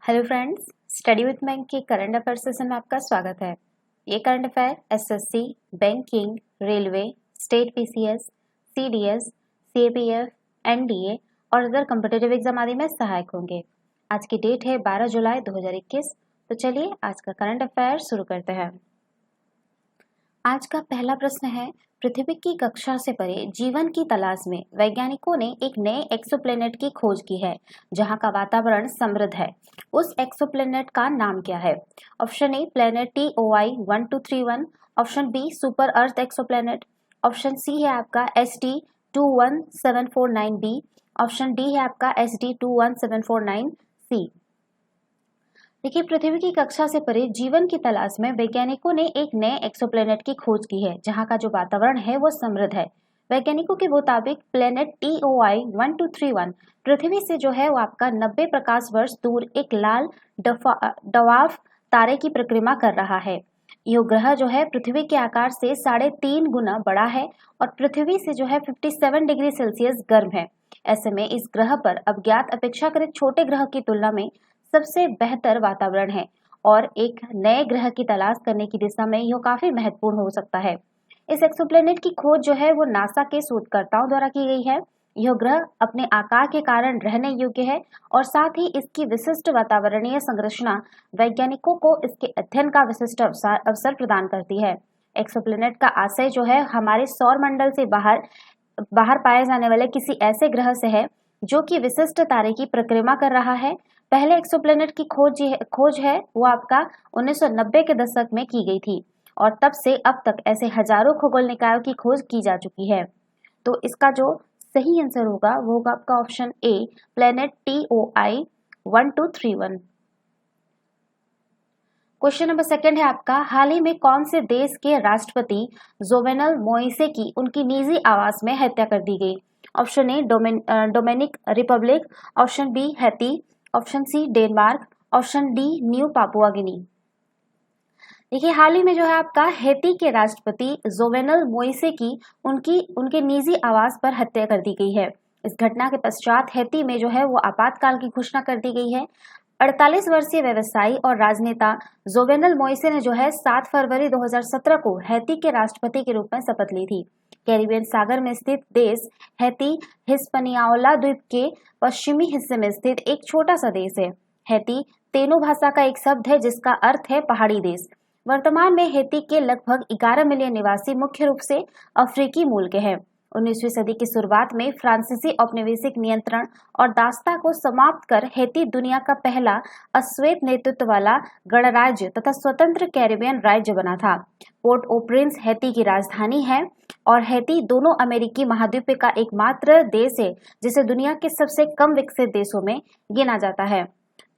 Hello friends, study with bank के current affair session में आपका स्वागत है। ये current affair SSC, banking, railway, state PCS, CDS, CAPF, NDA और अदर कॉम्पिटिटिव एग्जाम आदि में सहायक होंगे। आज की डेट है 12 जुलाई 2021। तो चलिए आज का करंट अफेयर शुरू करते हैं। आज का पहला प्रश्न है, पृथ्वी की कक्षा से परे जीवन की तलाश में वैज्ञानिकों ने एक नए एक्सोप्लैनेट की खोज की है जहां का वातावरण समृद्ध है। उस एक्सोप्लैनेट का नाम क्या है? Option A planet TOI 1231, option B super earth exoplanet, option C है आपका SD21749b, ऑप्शन डी है आपका SD21749c। देखिए, पृथ्वी की कक्षा से परे जीवन की तलाश में वैज्ञानिकों ने एक नए एक्सोप्लैनेट की खोज की है जहां का जो वातावरण है वो समृद्ध है। वैज्ञानिकों के मुताबिक प्लैनेट TOI 1231 पृथ्वी से जो है वो आपका 90 प्रकाश वर्ष दूर एक लाल डवार्फ तारे की परिक्रमा कर रहा है। यह ग्रह जो है पृथ्वी के आकार से 3.5 गुना बड़ा है और पृथ्वी से जो है 57 डिग्री सेल्सियस गर्म है। ऐसे में इस ग्रह पर अज्ञात अपेक्षाकृत छोटे ग्रह की तुलना में सबसे बेहतर वातावरण है और एक नए ग्रह की तलाश करने की दिशा में यह काफी महत्वपूर्ण हो सकता है। इस एक्सोप्लैनेट की खोज जो है वो नासा के शोधकर्ताओं द्वारा की गई है। यह ग्रह अपने आकार के कारण रहने योग्य है और साथ ही इसकी विशिष्ट वातावरणीय संरचना वैज्ञानिकों को इसके अध्ययन का विशिष्ट अवसर प्रदान करती है। एक्सोप्लैनेट का आशय जो है हमारे सौर मंडल से बाहर पाए जाने वाले किसी ऐसे ग्रह से है जो कि विशिष्ट तारे की परिक्रमा कर रहा है। पहले एक्सोप्लैनेट की खोज है वो आपका 1990 के दशक में की गई थी और तब से अब तक ऐसे हजारों खगोल निकायों की खोज की जा चुकी है। तो इसका जो सही आंसर होगा वो होगा आपका option A planet TOI 1231। Question number second है आपका, हाल ही में कौन से देश के राष्ट्रपति जोवेनल मोइसे की उनकी निजी आवास में हत्या कर दी गई? Option A Dominican Republic, option B Haiti, option C Denmark, option D New Papua Guinea. देखिए, हाल ही में जो है आपका हैती के राष्ट्रपति जोवेनल मोइसे की उनके निजी आवास पर हत्या कर दी गई है। इस घटना के पश्चात हैती में जो है वो आपातकाल की घोषणा कर दी गई है। 48 वर्षीय व्यवसायी और राजनेता जोवेनल मोइसे ने जो है 7 फरवरी 2017 को हैती के राष्ट्रपति के रूप में शपथ ली थी। कैरिबियन सागर में स्थित देश हैती हिस्पनियोला द्वीप के पश्चिमी हिस्से में स्थित एक छोटा सा देश है। हैती तेनो भाषा का एक शब्द है जिसका अर्थ है पहाड़ी देश। वर्तमान में हैती के लगभग 11 मिलियन निवासी मुख्य रूप से अफ्रीकी मूल के हैं। 19वीं सदी की शुरुआत में फ्रांसीसी औपनिवेशिक नियंत्रण और दासता को समाप्त कर हैती दुनिया का पहला अश्वेत नेतृत्व वाला गणराज्य तथा स्वतंत्र कैरिबियन राज्य बना था। पोर्ट ओ प्रिंस हैती की राजधानी है और हैती दोनों अमेरिकी महाद्वीप का एकमात्र देश है जिसे दुनिया के सबसे कम विकसित देशों में गिना जाता है।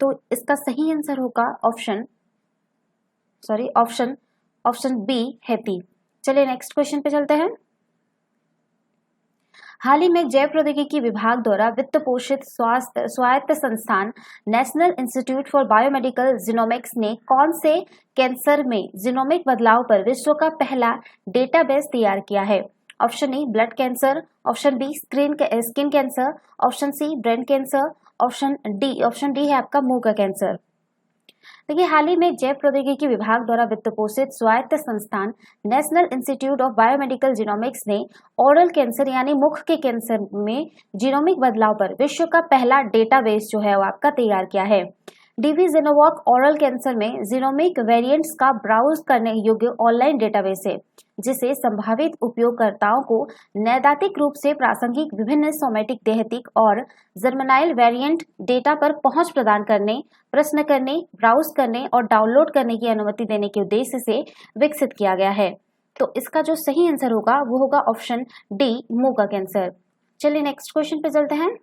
तो इसका सही आंसर होगा ऑप्शन बी हैती। चलिए नेक्स्ट क्वेश्चन पे चलते हैं। हाल ही में जैव प्रौद्योगिकी विभाग द्वारा वित्त पोषित स्वायत्त संस्थान national institute for biomedical genomics ने कौन से कैंसर में जीनोमिक बदलाव पर विश्व का पहला डेटाबेस तैयार किया है? Option A blood cancer, option B skin cancer, option C brain cancer, option D है आपका मुंह का कैंसर। देखिए, हाल ही में जैव प्रौद्योगिकी विभाग द्वारा वित्त पोषित स्वायत्त संस्थान national institute of biomedical genomics ने ओरल कैंसर यानी मुख के कैंसर में जीनोमिक बदलाव पर विश्व का पहला डेटाबेस जो है वो आपका तैयार किया है। DBZenoVac ओरल कैंसर में जीनोमिक वेरिएंट्स का ब्राउज करने योग्य ऑनलाइन डेटाबेस है जिसे संभावित उपयोगकर्ताओं को नैदातिक रूप से प्रासंगिक विभिन्न सोमेटिक देहतिक और जर्मनाइल वेरिएंट डेटा पर पहुंच प्रदान करने, प्रश्न करने, ब्राउज करने और डाउनलोड करने की अनुमति देने के उद्देश्य से विकसित किया गया है। तो इसका जो सही आंसर होगा वो होगा ऑप्शन डी मुंह का कैंसर। चलिए नेक्स्ट क्वेश्चन पे चलते हैं।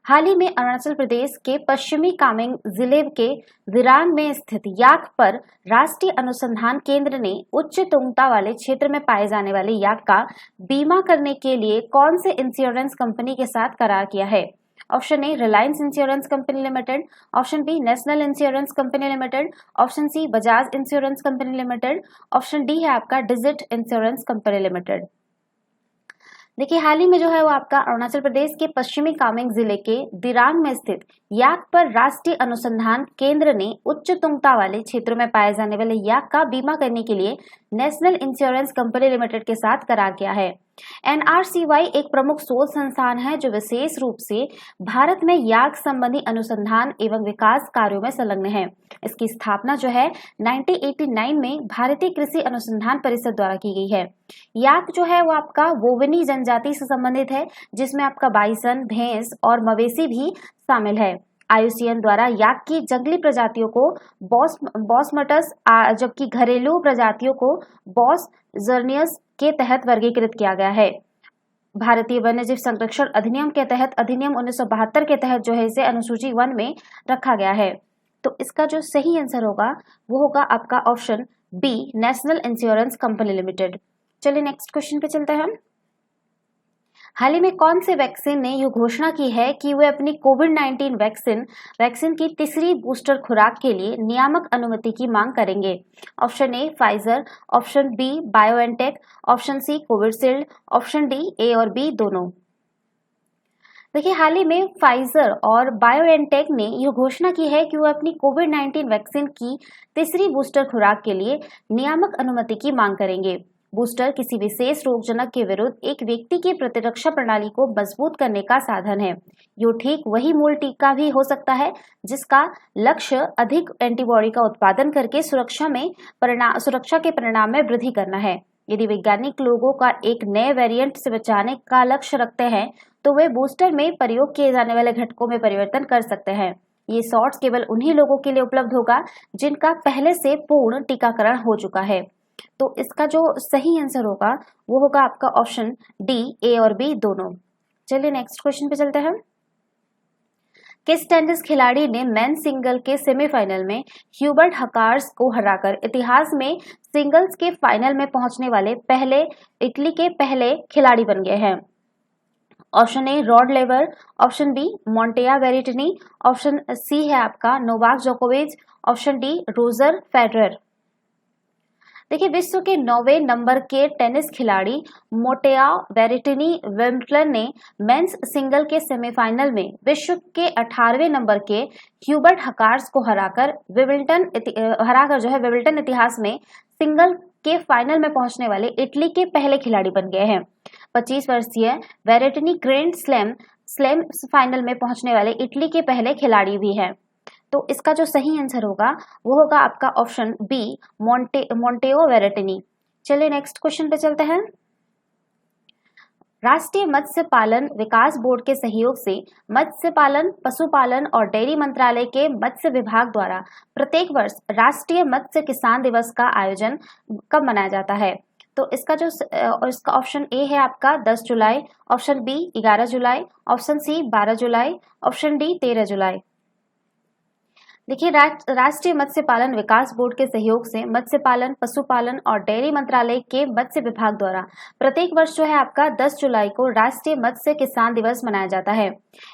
हाल ही में अरुणाचल प्रदेश के पश्चिमी कामेंग जिले के विरान में स्थित याक पर राष्ट्रीय अनुसंधान केंद्र ने उच्च तुंगता वाले क्षेत्र में पाए जाने वाले याक का बीमा करने के लिए कौन से इंश्योरेंस कंपनी के साथ करार किया है? Option A Reliance Insurance Company Limited, option B National Insurance Company Limited, option C Bajaj Insurance Company Limited, option D है आपका डिजिट इंश्योरेंस कंपनी लिमिटेड। देखिए हाल ही में जो है वो आपका अरुणाचल प्रदेश के पश्चिमी कामेंग जिले के दिरांग में स्थित याक पर राष्ट्रीय अनुसंधान केंद्र ने उच्च तुंगता वाले क्षेत्रों में पाए जाने वाले याक का बीमा करने के लिए नेशनल इंश्योरेंस कंपनी लिमिटेड के साथ करार किया है। एनआरसीवाई एक प्रमुख शोध संस्थान है जो विशेष रूप से भारत में याक संबंधी अनुसंधान एवं विकास कार्यों में संलग्न है। इसकी स्थापना जो है 1989 में भारतीय कृषि अनुसंधान परिषद द्वारा की गई है। याक जो है वो आपका वोविनी जनजाति से संबंधित है, जिसमें आपका बाइसन, भैंस और मवेशी भी शामिल है। आईयूसीएन द्वारा याक की जंगली प्रजातियों को बॉसमटस, जबकि घरेलू प्रजातियों को बॉस जर्नियस के तहत वर्गीकृत किया गया है। भारतीय वन्यजीव संरक्षण अधिनियम के तहत अधिनियम 1972 के तहत जो है इसे अनुसूची 1 में रखा गया है। तो इसका जो सही आंसर होगा वो होगा आपका option B, National Insurance Company Limited. चलिए नेक्स्ट क्वेश्चन पे चलते हैं। हाल ही में कौन से वैक्सीन ने यह घोषणा की है कि वे अपनी कोविड-19 वैक्सीन की तीसरी बूस्टर खुराक के लिए नियामक अनुमति की मांग करेंगे? Option A Pfizer, option B BioNTech, option C Covishield, option D A और बी दोनों। देखिए हाल ही में फाइजर और बायोएनटेक ने यह घोषणा की है कि वो अपनी कोविड-19 वैक्सीन की तीसरी बूस्टर खुराक के लिए नियामक अनुमति की मांग करेंगे। बूस्टर किसी विशेष रोगजनक के विरुद्ध एक व्यक्ति की प्रतिरक्षा प्रणाली को मजबूत करने का साधन है। यो ठीक वही मूल टीका भी हो सकता है जिसका लक्ष्य अधिक एंटीबॉडी का उत्पादन करके सुरक्षा के परिणाम में वृद्धि करना है। यदि वैज्ञानिक लोगों का एक नए वेरिएंट से बचाने का लक्ष्य रखते हैं तो वे बूस्टर में प्रयोग किए जाने वाले घटकों में परिवर्तन कर सकते हैं। ये शॉट्स केवल उन्हीं लोगों के लिए उपलब्ध होगा जिनका पहले से पूर्ण टीकाकरण हो चुका है। तो इसका जो सही आंसर होगा वो होगा आपका ऑप्शन डी, ए और बी दोनों। चलिए नेक्स्ट क्वेश्चन पे चलते हैं। किस टेनिस खिलाड़ी ने मेन सिंगल के सेमीफाइनल में ह्यूबर्ट हकार्स को हराकर इतिहास में सिंगल्स के फाइनल में पहुंचने वाले इटली के पहले खिलाड़ी बन गए हैं? Option A Rod Laver, option B मोंटेया वेरिटनी, ऑप्शन सी है आपका नोवाक जोकोविच, ऑप्शन डी रोजर फेडरर। देखिए विश्व के 9वें नंबर के टेनिस खिलाड़ी मोटेया वेरिटनी विंबलडन ने मेंस सिंगल के सेमीफाइनल में विश्व के 18वें नंबर के ह्यूबर्ट हकार्स को हराकर जो है विंबलडन इतिहास में सिंगल के फाइनल में पहुंचने वाले इटली के पहले खिलाड़ी बन गए हैं। 25 वर्षीय वेरिटनी ग्रैंड स्लैम फाइनल में पहुंचने वाले इटली के पहले खिलाड़ी भी हैं। तो इसका जो सही आंसर होगा वो होगा आपका ऑप्शन बी, मोंटेओ वेरिटनी। चलिए नेक्स्ट क्वेश्चन पे चलते हैं। राष्ट्रीय मत्स्य पालन विकास बोर्ड के सहयोग से मत्स्य पालन, पशुपालन और डेयरी मंत्रालय के मत्स्य विभाग द्वारा प्रत्येक वर्ष राष्ट्रीय मत्स्य किसान दिवस का आयोजन कब मनाया जाता है? तो इसका ऑप्शन ए है आपका 10 जुलाई, ऑप्शन बी 11 जुलाई, ऑप्शन सी 12 जुलाई, ऑप्शन डी 13 जुलाई। देखिए राष्ट्रीय मत्स्य पालन विकास बोर्ड के सहयोग से मत्स्य पालन, पशुपालन और डेयरी मंत्रालय के मत्स्य विभाग द्वारा प्रत्येक वर्ष जो है आपका 10 जुलाई को राष्ट्रीय मत्स्य किसान दिवस मनाया जाता है।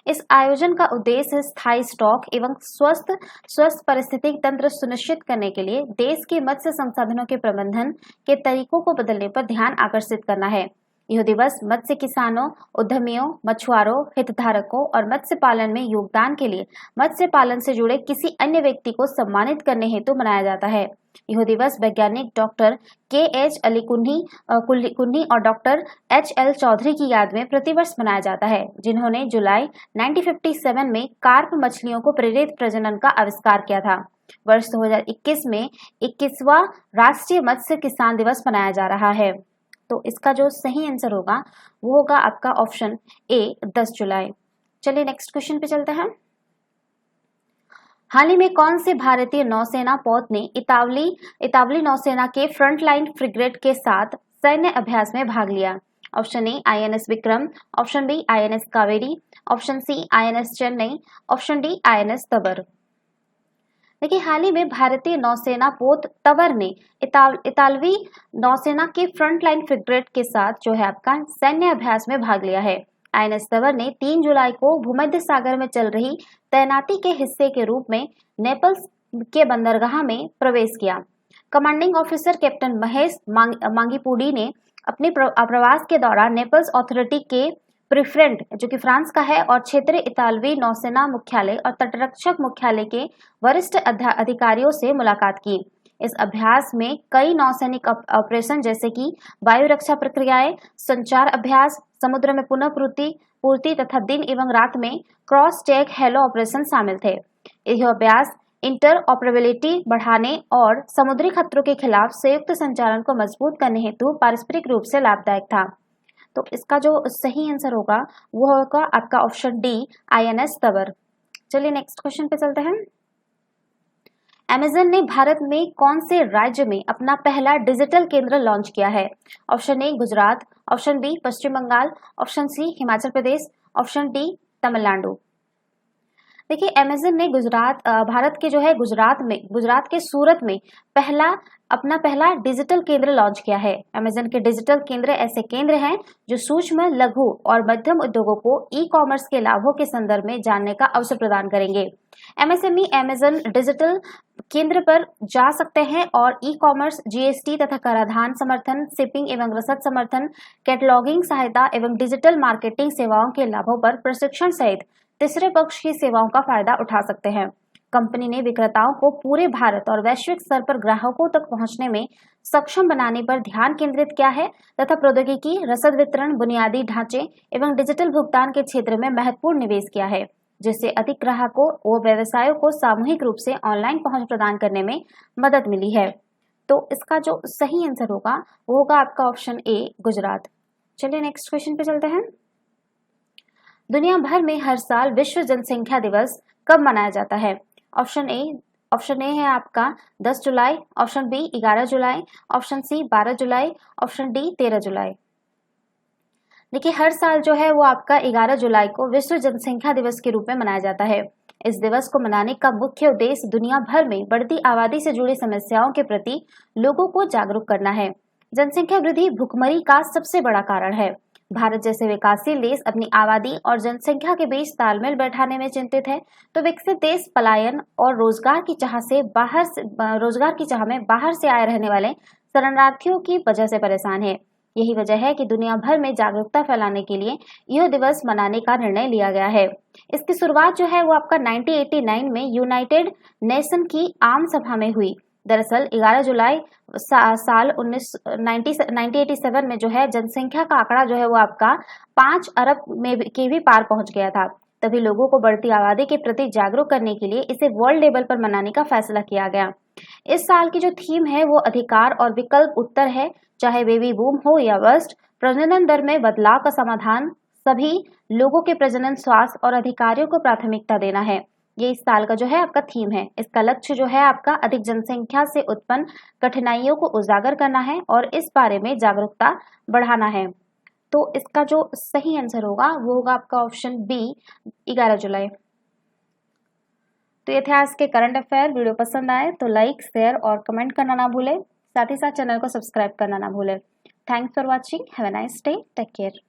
इस आयोजन का उद्देश्य स्थायी स्टॉक एवं स्वस्थ पारिस्थितिक तंत्र सुनिश्चित करने के लिए देश के मत्स्य संसाधनों के प्रबंधन के तरीकों को बदलने पर ध्यान आकर्षित करना है। यह दिवस मत्स्य किसानों, उद्यमियों, मछुआरों, हितधारकों और मत्स्य पालन में योगदान के लिए मत्स्य पालन से जुड़े किसी अन्य व्यक्ति को सम्मानित करने हेतु मनाया जाता है। यह दिवस वैज्ञानिक डॉक्टर के.एच. अलीकुन्ही और डॉक्टर H.L. चौधरी की याद में प्रतिवर्ष मनाया जाता है, जिन्होंने जुलाई 1957 में कार्प मछलियों को प्रेरित प्रजनन का आविष्कार किया था। वर्ष 2021 में 21वां राष्ट्रीय मत्स्य किसान दिवस मनाया जा रहा है। तो इसका जो सही आंसर होगा वो होगा आपका ऑप्शन ए 10 जुलाई। चलिए नेक्स्ट क्वेश्चन पे चलते हैं। हाल ही में कौन से भारतीय नौसेना पोत ने इतावली नौसेना के फ्रंटलाइन फ्रिगेट के साथ सैन्य अभ्यास में भाग लिया? Option A INS Vikram, option B INS Kaveri, option C INS Chennai, option D INS Tabar. देखिए हाल ही में भारतीय नौसेना पोत तवर ने इतालवी नौसेना के फ्रंटलाइन फ्रिगेट के साथ जो है आपका सैन्य अभ्यास में भाग लिया है। INS तवर ने 3 जुलाई को भूमध्य सागर में चल रही तैनाती के हिस्से के रूप में नेपल्स के बंदरगाह में प्रवेश किया। कमांडिंग ऑफिसर कैप्टन महेश मांगीपुडी ने अपने प्रवास के दौरान नेपल्स अथॉरिटी के प्रिफ्रेंट जो कि फ्रांस का है और क्षेत्रीय इतालवी नौसेना मुख्यालय और तटरक्षक मुख्यालय के वरिष्ठ अधिकारियों से मुलाकात की। इस अभ्यास में कई नौसैनिक ऑपरेशन जैसे कि वायु रक्षा प्रक्रियाएं, संचार अभ्यास, समुद्र में पुनः पूर्ति तथा दिन एवं रात में क्रॉस चेक हेलो ऑपरेशन शामिल थे। यह अभ्यास इंटरऑपरेबिलिटी बढ़ाने और समुद्री खतरों के खिलाफ संयुक्त संचालन को मजबूत करने हेतु पारस्परिक रूप से लाभदायक था। तो इसका जो सही आंसर होगा वो होगा आपका ऑप्शन डी, INS तबर। चलिए नेक्स्ट क्वेश्चन पे चलते हैं। अमेज़न ने भारत में कौन से राज्य में अपना पहला डिजिटल केंद्र लॉन्च किया है? Option A Gujarat, option B Paschim Bengal, option C Himachal Pradesh, option D Tamil Nadu. देखिए अमेज़न ने भारत के जो है गुजरात के सूरत में अपना पहला डिजिटल केंद्र लॉन्च किया है। अमेज़न के डिजिटल केंद्र ऐसे केंद्र हैं जो सूक्ष्म, लघु और मध्यम उद्योगों को ई-कॉमर्स के लाभों के संदर्भ में जानने का अवसर प्रदान करेंगे। MSME अमेज़न डिजिटल केंद्र पर जा सकते हैं और ई-कॉमर्स, GST तथा कराधान समर्थन, शिपिंग एवं रसद समर्थन, कैटलॉगिंग सहायता एवं डिजिटल मार्केटिंग सेवाओं के लाभों पर प्रशिक्षण सहित तीसरे पक्ष की सेवाओं का फायदा उठा सकते हैं। कंपनी ने विक्रेताओं को पूरे भारत और वैश्विक स्तर पर ग्राहकों तक पहुंचने में सक्षम बनाने पर ध्यान केंद्रित किया है तथा प्रौद्योगिकी, रसद वितरण, बुनियादी ढांचे एवं डिजिटल भुगतान के क्षेत्र में महत्वपूर्ण निवेश किया है, जिससे अधिक ग्राहकों और व्यवसायों को सामूहिक रूप से ऑनलाइन पहुंच प्रदान करने में मदद मिली है। तो इसका जो सही आंसर होगा वो होगा आपका ऑप्शन ए, गुजरात। चलिए नेक्स्ट क्वेश्चन पे चलते हैं। दुनिया भर में हर साल विश्व जनसंख्या दिवस कब मनाया जाता है? ऑप्शन ए है आपका 10 जुलाई, ऑप्शन बी 11 जुलाई, ऑप्शन सी 12 जुलाई, ऑप्शन डी 13 जुलाई। देखिए हर साल जो है वो आपका 11 जुलाई को विश्व जनसंख्या दिवस के रूप में मनाया जाता है। इस दिवस को मनाने का मुख्य उद्देश्य दुनिया भर में बढ़ती आबादी से जुड़ी समस्याओं के प्रति लोगों को जागरूक करना है। जनसंख्या वृद्धि भुखमरी का सबसे बड़ा कारण है। भारत जैसे विकासशील देश अपनी आबादी और जनसंख्या के बीच तालमेल बैठाने में चिंतित है, तो विकसित देश पलायन और रोजगार की चाह में बाहर से आए रहने वाले शरणार्थियों की वजह से परेशान है। यही वजह है कि दुनिया भर में जागरूकता फैलाने के लिए यह दिवस मनाने का निर्णय लिया गया है। इसकी शुरुआत जो है वो आपका 1989 में यूनाइटेड नेशन की आम सभा में हुई। दरअसल 11 जुलाई साल 1987 में जो है जनसंख्या का आंकड़ा जो है वो आपका 5 अरब में के भी पार पहुंच गया था। तभी लोगों को बढ़ती आबादी के प्रति जागरूक करने के लिए इसे वर्ल्ड लेवल पर मनाने का फैसला किया गया। इस साल की जो थीम है वो अधिकार और विकल्प उत्तर है। चाहे बेबी बूम हो या बस्ट, प्रजनन दर में बदलाव का समाधान सभी लोगों के प्रजनन, स्वास्थ्य और अधिकारियों को प्राथमिकता देना है। ये इस साल का जो है आपका थीम है। इसका लक्ष्य जो है आपका अधिक जनसंख्या से उत्पन्न कठिनाइयों को उजागर करना है और इस बारे में जागरूकता बढ़ाना है। तो इसका जो सही आंसर होगा वो होगा आपका ऑप्शन बी, 11 जुलाई। तो ये थे आज के करंट अफेयर। वीडियो पसंद आए तो लाइक, शेयर और कमेंट करना ना भूले। साथ ही साथ चैनल को सब्सक्राइब करना ना भूले। Thanks for watching. Have a nice day. Take care.